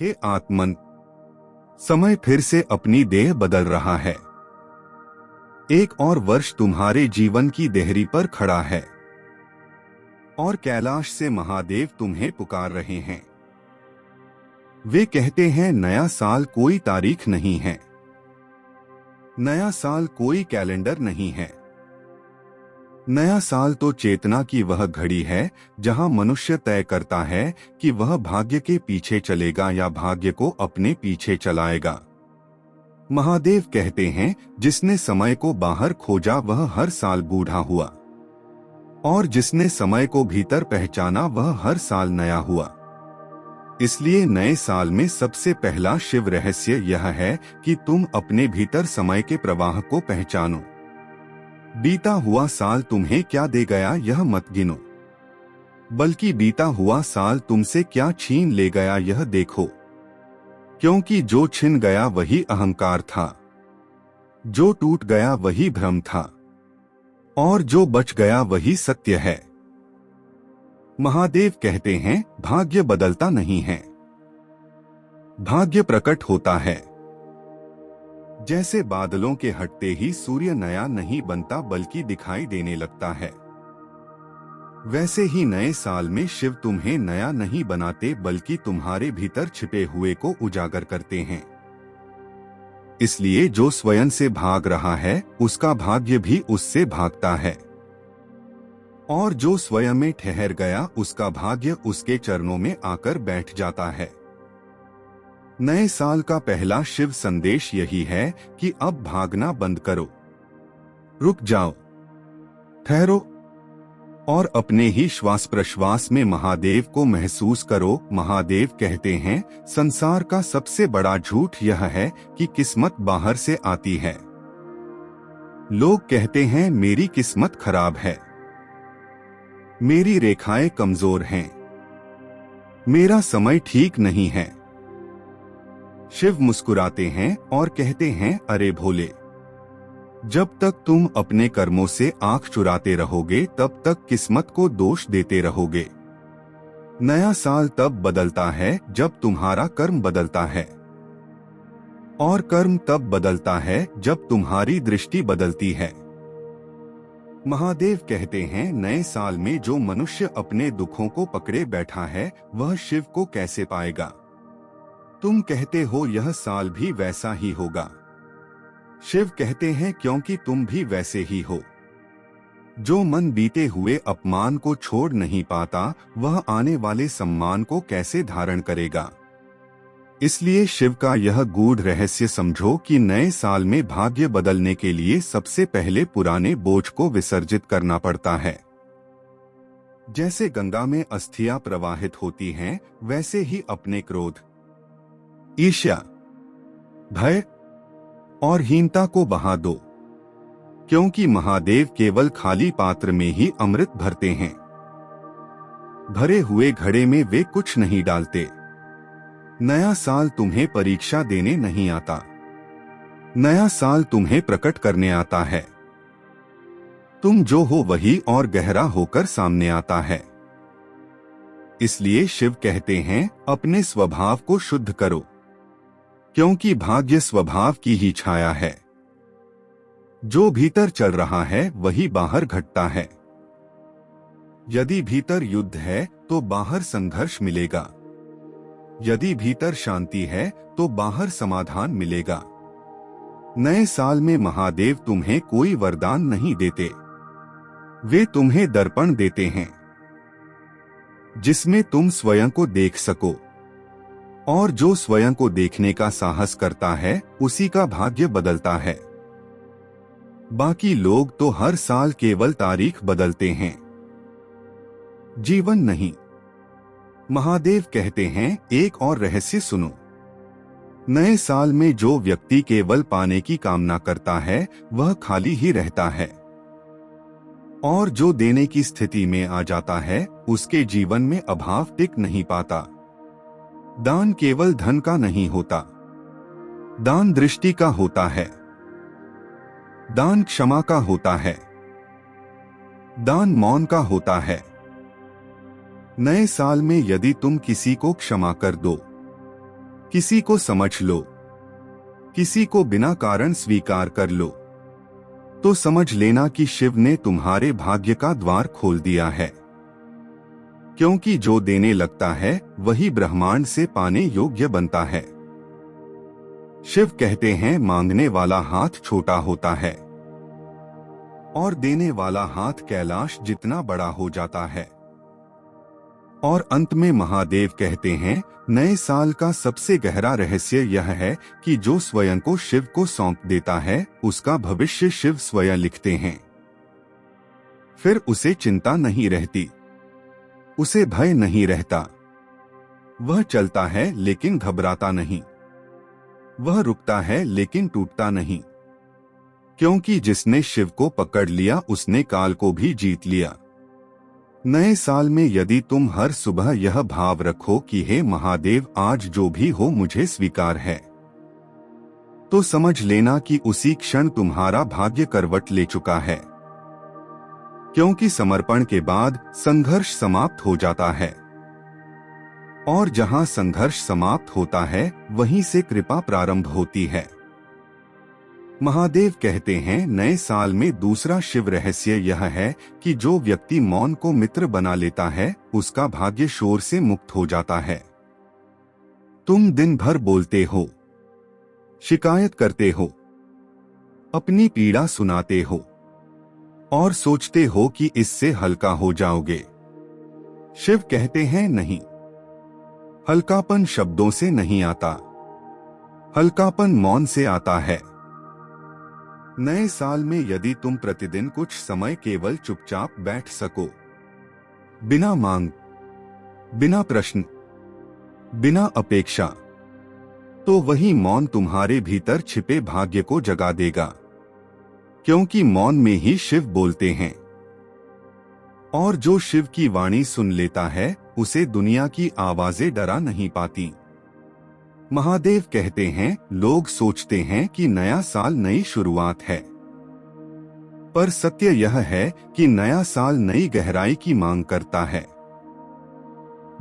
हे आत्मन, समय फिर से अपनी देह बदल रहा है। एक और वर्ष तुम्हारे जीवन की देहरी पर खड़ा है और कैलाश से महादेव तुम्हें पुकार रहे हैं। वे कहते हैं नया साल कोई तारीख नहीं है, नया साल कोई कैलेंडर नहीं है। नया साल तो चेतना की वह घड़ी है जहां मनुष्य तय करता है कि वह भाग्य के पीछे चलेगा या भाग्य को अपने पीछे चलाएगा। महादेव कहते हैं जिसने समय को बाहर खोजा वह हर साल बूढ़ा हुआ, और जिसने समय को भीतर पहचाना वह हर साल नया हुआ। इसलिए नए साल में सबसे पहला शिव रहस्य यह है कि तुम अपने भीतर समय के प्रवाह को पहचानो। बीता हुआ साल तुम्हें क्या दे गया यह मत गिनो, बल्कि बीता हुआ साल तुमसे क्या छीन ले गया यह देखो। क्योंकि जो छिन गया वही अहंकार था, जो टूट गया वही भ्रम था, और जो बच गया वही सत्य है। महादेव कहते हैं भाग्य बदलता नहीं है, भाग्य प्रकट होता है। जैसे बादलों के हटते ही सूर्य नया नहीं बनता बल्कि दिखाई देने लगता है, वैसे ही नए साल में शिव तुम्हें नया नहीं बनाते बल्कि तुम्हारे भीतर छिपे हुए को उजागर करते हैं। इसलिए जो स्वयं से भाग रहा है उसका भाग्य भी उससे भागता है, और जो स्वयं में ठहर गया उसका भाग्य उसके चरणों में आकर बैठ जाता है। नए साल का पहला शिव संदेश यही है कि अब भागना बंद करो, रुक जाओ, ठहरो और अपने ही श्वास प्रश्वास में महादेव को महसूस करो। महादेव कहते हैं संसार का सबसे बड़ा झूठ यह है कि किस्मत बाहर से आती है। लोग कहते हैं मेरी किस्मत खराब है, मेरी रेखाएं कमजोर हैं, मेरा समय ठीक नहीं है। शिव मुस्कुराते हैं और कहते हैं अरे भोले, जब तक तुम अपने कर्मों से आंख चुराते रहोगे तब तक किस्मत को दोष देते रहोगे। नया साल तब बदलता है जब तुम्हारा कर्म बदलता है, और कर्म तब बदलता है जब तुम्हारी दृष्टि बदलती है। महादेव कहते हैं नए साल में जो मनुष्य अपने दुखों को पकड़े बैठा है वह शिव को कैसे पाएगा। तुम कहते हो यह साल भी वैसा ही होगा, शिव कहते हैं क्योंकि तुम भी वैसे ही हो। जो मन बीते हुए अपमान को छोड़ नहीं पाता वह आने वाले सम्मान को कैसे धारण करेगा। इसलिए शिव का यह गूढ़ रहस्य समझो कि नए साल में भाग्य बदलने के लिए सबसे पहले पुराने बोझ को विसर्जित करना पड़ता है। जैसे गंगा में अस्थियां प्रवाहित होती हैं, वैसे ही अपने क्रोध, ईर्ष्या, भय और हीनता को बहा दो, क्योंकि महादेव केवल खाली पात्र में ही अमृत भरते हैं, भरे हुए घड़े में वे कुछ नहीं डालते। नया साल तुम्हें परीक्षा देने नहीं आता, नया साल तुम्हें प्रकट करने आता है। तुम जो हो वही और गहरा होकर सामने आता है। इसलिए शिव कहते हैं अपने स्वभाव को शुद्ध करो, क्योंकि भाग्य स्वभाव की ही छाया है। जो भीतर चल रहा है वही बाहर घटता है। यदि भीतर युद्ध है तो बाहर संघर्ष मिलेगा, यदि भीतर शांति है तो बाहर समाधान मिलेगा। नए साल में महादेव तुम्हें कोई वरदान नहीं देते, वे तुम्हें दर्पण देते हैं जिसमें तुम स्वयं को देख सको, और जो स्वयं को देखने का साहस करता है उसी का भाग्य बदलता है। बाकी लोग तो हर साल केवल तारीख बदलते हैं, जीवन नहीं। महादेव कहते हैं एक और रहस्य सुनो। नए साल में जो व्यक्ति केवल पाने की कामना करता है वह खाली ही रहता है, और जो देने की स्थिति में आ जाता है उसके जीवन में अभाव टिक नहीं पाता। दान केवल धन का नहीं होता, दान दृष्टि का होता है, दान क्षमा का होता है, दान मौन का होता है। नए साल में यदि तुम किसी को क्षमा कर दो, किसी को समझ लो, किसी को बिना कारण स्वीकार कर लो, तो समझ लेना कि शिव ने तुम्हारे भाग्य का द्वार खोल दिया है। क्योंकि जो देने लगता है वही ब्रह्मांड से पाने योग्य बनता है। शिव कहते हैं मांगने वाला हाथ छोटा होता है और देने वाला हाथ कैलाश जितना बड़ा हो जाता है। और अंत में महादेव कहते हैं नए साल का सबसे गहरा रहस्य यह है कि जो स्वयं को शिव को सौंप देता है उसका भविष्य शिव स्वयं लिखते हैं। फिर उसे चिंता नहीं रहती, उसे भय नहीं रहता। वह चलता है लेकिन घबराता नहीं, वह रुकता है लेकिन टूटता नहीं। क्योंकि जिसने शिव को पकड़ लिया उसने काल को भी जीत लिया। नए साल में यदि तुम हर सुबह यह भाव रखो कि हे महादेव आज जो भी हो मुझे स्वीकार है, तो समझ लेना कि उसी क्षण तुम्हारा भाग्य करवट ले चुका है। क्योंकि समर्पण के बाद संघर्ष समाप्त हो जाता है और जहां संघर्ष समाप्त होता है वहीं से कृपा प्रारंभ होती है। महादेव कहते हैं नए साल में दूसरा शिव रहस्य यह है कि जो व्यक्ति मौन को मित्र बना लेता है उसका भाग्य शोर से मुक्त हो जाता है। तुम दिन भर बोलते हो, शिकायत करते हो, अपनी पीड़ा सुनाते हो और सोचते हो कि इससे हल्का हो जाओगे। शिव कहते हैं नहीं, हल्कापन शब्दों से नहीं आता, हल्कापन मौन से आता है। नए साल में यदि तुम प्रतिदिन कुछ समय केवल चुपचाप बैठ सको, बिना मांग, बिना प्रश्न, बिना अपेक्षा, तो वही मौन तुम्हारे भीतर छिपे भाग्य को जगा देगा। क्योंकि मौन में ही शिव बोलते हैं और जो शिव की वाणी सुन लेता है उसे दुनिया की आवाजें डरा नहीं पाती। महादेव कहते हैं लोग सोचते हैं कि नया साल नई शुरुआत है, पर सत्य यह है कि नया साल नई गहराई की मांग करता है।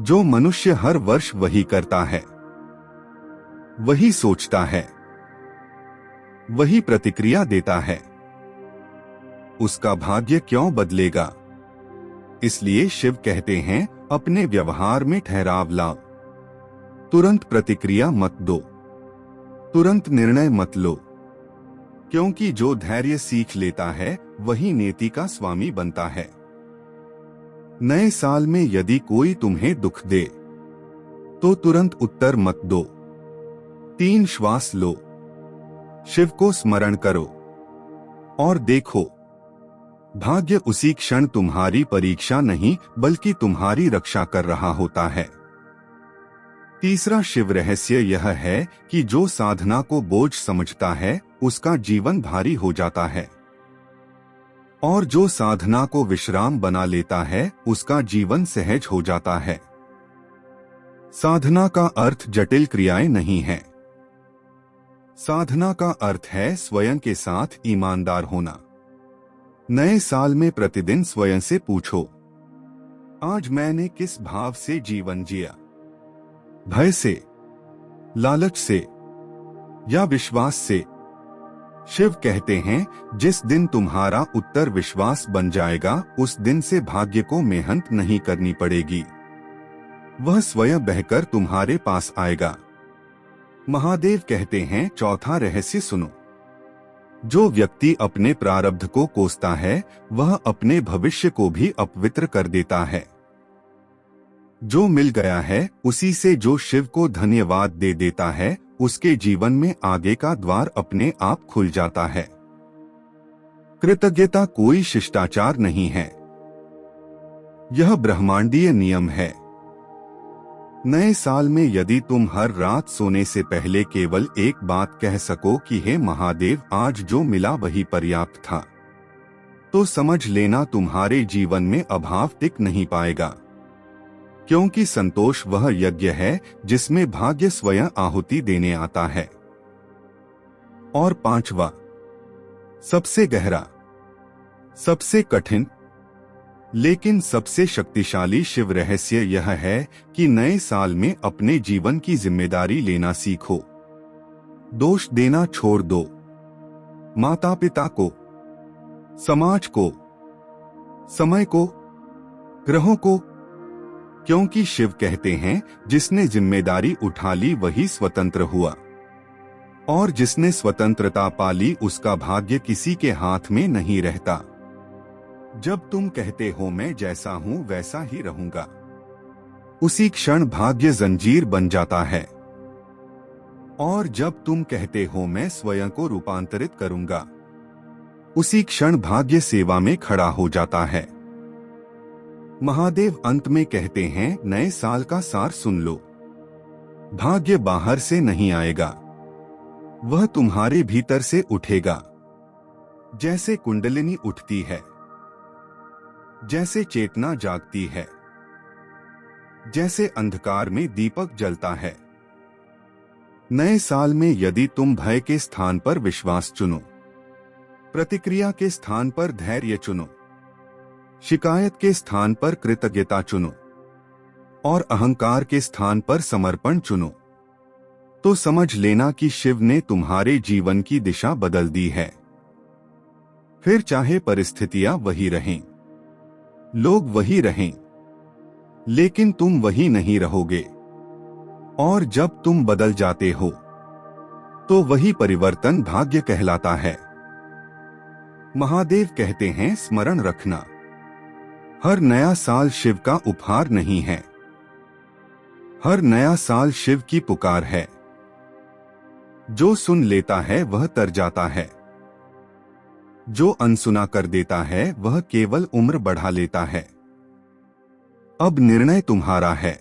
जो मनुष्य हर वर्ष वही करता है, वही सोचता है, वही प्रतिक्रिया देता है, उसका भाग्य क्यों बदलेगा। इसलिए शिव कहते हैं अपने व्यवहार में ठहराव लाओ, तुरंत प्रतिक्रिया मत दो, तुरंत निर्णय मत लो। क्योंकि जो धैर्य सीख लेता है वही नीति का स्वामी बनता है। नए साल में यदि कोई तुम्हें दुख दे तो तुरंत उत्तर मत दो, 3 श्वास लो, शिव को स्मरण करो और देखो भाग्य उसी क्षण तुम्हारी परीक्षा नहीं बल्कि तुम्हारी रक्षा कर रहा होता है। तीसरा शिव रहस्य यह है कि जो साधना को बोझ समझता है उसका जीवन भारी हो जाता है और जो साधना को विश्राम बना लेता है उसका जीवन सहज हो जाता है। साधना का अर्थ जटिल क्रियाएं नहीं है, साधना का अर्थ है स्वयं के साथ ईमानदार होना। नए साल में प्रतिदिन स्वयं से पूछो, आज मैंने किस भाव से जीवन जिया, भय से, लालच से या विश्वास से। शिव कहते हैं जिस दिन तुम्हारा उत्तर विश्वास बन जाएगा उस दिन से भाग्य को मेहनत नहीं करनी पड़ेगी, वह स्वयं बहकर तुम्हारे पास आएगा। महादेव कहते हैं चौथा रहस्य सुनो, जो व्यक्ति अपने प्रारब्ध को कोसता है वह अपने भविष्य को भी अपवित्र कर देता है। जो मिल गया है उसी से जो शिव को धन्यवाद दे देता है उसके जीवन में आगे का द्वार अपने आप खुल जाता है। कृतज्ञता कोई शिष्टाचार नहीं है, यह ब्रह्मांडीय नियम है। नए साल में यदि तुम हर रात सोने से पहले केवल एक बात कह सको कि हे महादेव आज जो मिला वही पर्याप्त था, तो समझ लेना तुम्हारे जीवन में अभाव टिक नहीं पाएगा। क्योंकि संतोष वह यज्ञ है जिसमें भाग्य स्वयं आहुति देने आता है। और पांचवा, सबसे गहरा, सबसे कठिन लेकिन सबसे शक्तिशाली शिव रहस्य यह है कि नए साल में अपने जीवन की जिम्मेदारी लेना सीखो। दोष देना छोड़ दो, माता पिता को, समाज को, समय को, ग्रहों को, क्योंकि शिव कहते हैं जिसने जिम्मेदारी उठा ली वही स्वतंत्र हुआ, और जिसने स्वतंत्रता पाली उसका भाग्य किसी के हाथ में नहीं रहता। जब तुम कहते हो मैं जैसा हूं वैसा ही रहूंगा, उसी क्षण भाग्य जंजीर बन जाता है। और जब तुम कहते हो मैं स्वयं को रूपांतरित करूंगा, उसी क्षण भाग्य सेवा में खड़ा हो जाता है। महादेव अंत में कहते हैं नए साल का सार सुन लो। भाग्य बाहर से नहीं आएगा, वह तुम्हारे भीतर से उठेगा। जैसे कुंडलिनी उठती है, जैसे चेतना जागती है, जैसे अंधकार में दीपक जलता है। नए साल में यदि तुम भय के स्थान पर विश्वास चुनो, प्रतिक्रिया के स्थान पर धैर्य चुनो, शिकायत के स्थान पर कृतज्ञता चुनो और अहंकार के स्थान पर समर्पण चुनो, तो समझ लेना कि शिव ने तुम्हारे जीवन की दिशा बदल दी है। फिर चाहे परिस्थितियां वही रहें, लोग वही रहें, लेकिन तुम वही नहीं रहोगे। और जब तुम बदल जाते हो तो वही परिवर्तन भाग्य कहलाता है। महादेव कहते हैं स्मरण रखना, हर नया साल शिव का उपहार नहीं है, हर नया साल शिव की पुकार है। जो सुन लेता है वह तर जाता है, जो अनसुना कर देता है वह केवल उम्र बढ़ा लेता है। अब निर्णय तुम्हारा है,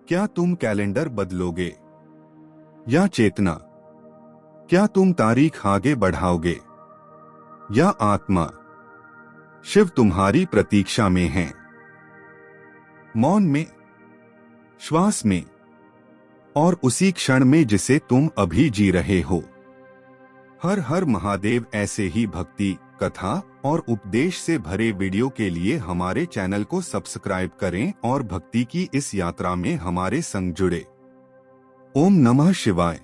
क्या तुम कैलेंडर बदलोगे या चेतना? क्या तुम तारीख आगे बढ़ाओगे या आत्मा? शिव तुम्हारी प्रतीक्षा में है, मौन में, श्वास में और उसी क्षण में जिसे तुम अभी जी रहे हो। हर हर महादेव। ऐसे ही भक्ति, कथा और उपदेश से भरे वीडियो के लिए हमारे चैनल को सब्सक्राइब करें और भक्ति की इस यात्रा में हमारे संग जुड़े। ओम नमः शिवाय।